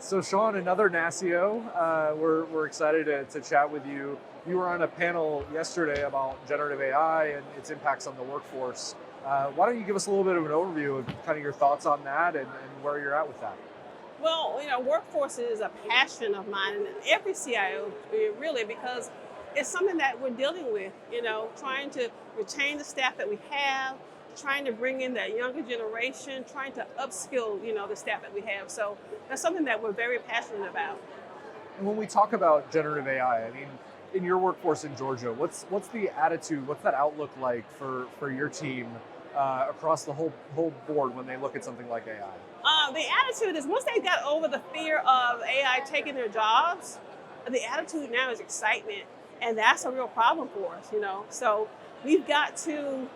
So Sean, another NASCIO. We're excited to chat with you. You were on a panel yesterday about generative AI and its impacts on the workforce. Why don't you give us a little bit of an overview of kind of your thoughts on that and where you're at with that? Well, workforce is a passion of mine, and every CIO really, because it's something that we're dealing with. Trying to retain the staff that we have, trying to bring in that younger generation, trying to upskill, the staff that we have. So that's something that we're very passionate about. And when we talk about generative AI, I mean, in your workforce in Georgia, what's the attitude? What's that outlook like for your team across the whole board when they look at something like AI? The attitude is once they got over the fear of AI taking their jobs, the attitude now is excitement, and that's a real problem for us. So we've got to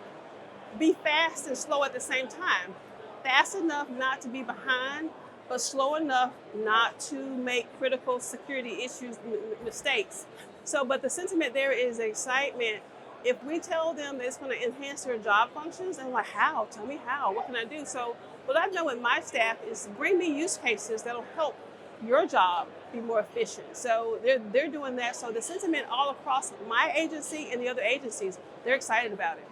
be fast and slow at the same time. Fast enough not to be behind, but slow enough not to make critical security issues mistakes. So, but the sentiment there is excitement. If we tell them that it's going to enhance their job functions, and like, how? Tell me how. What can I do? So, what I've done with my staff is bring me use cases that'll help your job be more efficient. So they're doing that. So the sentiment all across my agency and the other agencies, they're excited about it.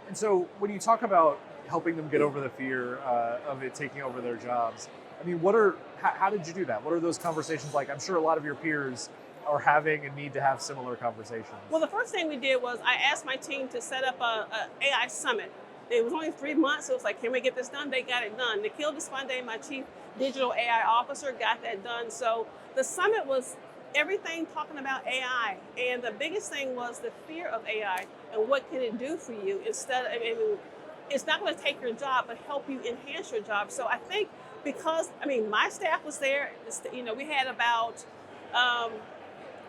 And so when you talk about helping them get over the fear of it taking over their jobs, I mean, how did you do that? What are those conversations like? I'm sure a lot of your peers are having and need to have similar conversations. Well, the first thing we did was I asked my team to set up a AI summit. It was only 3 months. So it was like, can we get this done? They got it done. Nikhil Deshpande, my chief digital AI officer, got that done. So the summit was everything talking about AI. And the biggest thing was the fear of AI and what can it do for you instead of, I mean, it's not going to take your job, but help you enhance your job. So I think because, my staff was there, we had um,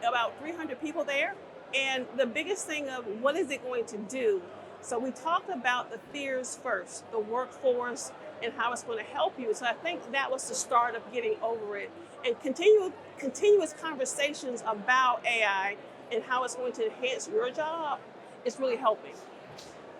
about 300 people there. And the biggest thing of what is it going to do? So we talked about the fears first, the workforce, and how it's going to help you. So I think that was the start of getting over it. And continuous conversations about AI and how it's going to enhance your job is really helping.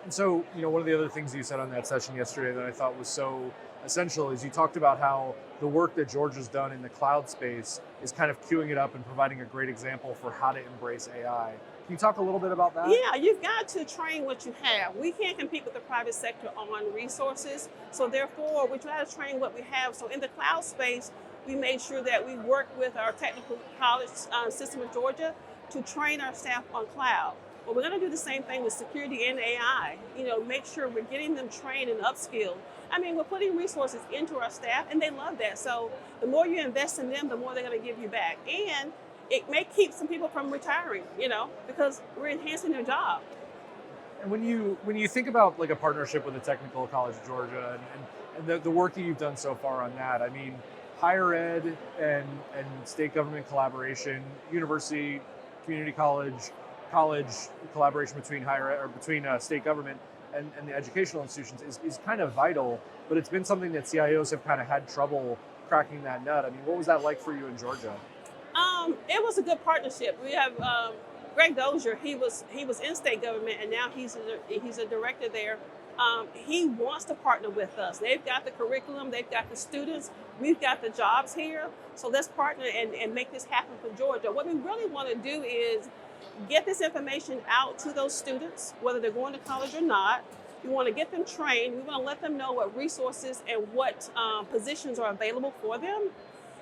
And so, one of the other things you said on that session yesterday that I thought was so essential is you talked about how the work that Georgia's done in the cloud space is kind of queuing it up and providing a great example for how to embrace AI. Can you talk a little bit about that? Yeah, you've got to train what you have. We can't compete with the private sector on resources. So therefore, we try to train what we have. So in the cloud space, we made sure that we work with our technical college system of Georgia to train our staff on cloud. Well, we're going to do the same thing with security and AI. Make sure we're getting them trained and upskilled. We're putting resources into our staff, and they love that. So the more you invest in them, the more they're going to give you back. And it may keep some people from retiring, because we're enhancing their job. And when you think about like a partnership with the Technical College of Georgia and the work that you've done so far on that, I mean, higher ed and state government collaboration, university, community college collaboration between higher ed, or between state government and the educational institutions is kind of vital, but it's been something that CIOs have kind of had trouble cracking that nut. I mean, what was that like for you in Georgia? It was a good partnership. We have Greg Dozier. He was in state government, and now he's a director there. He wants to partner with us. They've got the curriculum, they've got the students, we've got the jobs here. So let's partner and make this happen for Georgia. What we really want to do is get this information out to those students, whether they're going to college or not. We want to get them trained. We want to let them know what resources and what positions are available for them,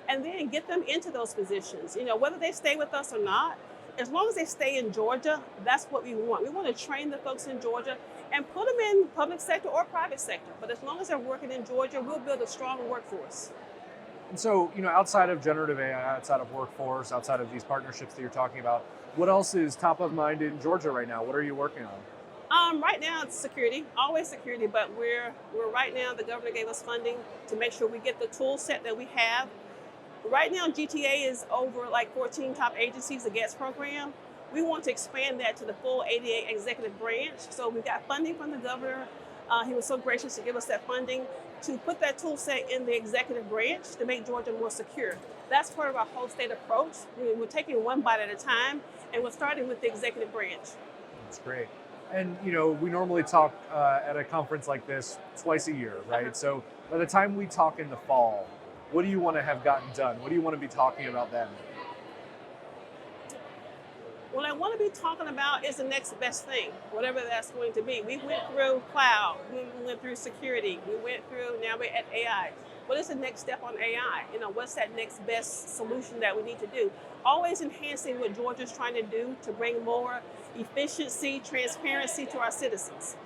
and then get them into those positions. Whether they stay with us or not, as long as they stay in Georgia, that's what we want. We want to train the folks in Georgia and put them in public sector or private sector. But as long as they're working in Georgia, we'll build a strong workforce. And so, outside of generative AI, outside of workforce, outside of these partnerships that you're talking about, what else is top of mind in Georgia right now? What are you working on? Right now it's security, always security, but we're right now, the governor gave us funding to make sure we get the tool set that we have. Right now, GTA is over like 14 top agencies, the GETS program. We want to expand that to the full 88 executive branch. So we got funding from the governor. He was so gracious to give us that funding to put that tool set in the executive branch to make Georgia more secure. That's part of our whole state approach. We're taking one bite at a time, and we're starting with the executive branch. That's great. And we normally talk at a conference like this twice a year, right? Uh-huh. So by the time we talk in the fall, what do you want to have gotten done? What do you want to be talking about then? What I want to be talking about is the next best thing, whatever that's going to be. We went through cloud, we went through security, we went through, now we're at AI. What is the next step on AI? What's that next best solution that we need to do? Always enhancing what Georgia's trying to do to bring more efficiency, transparency to our citizens.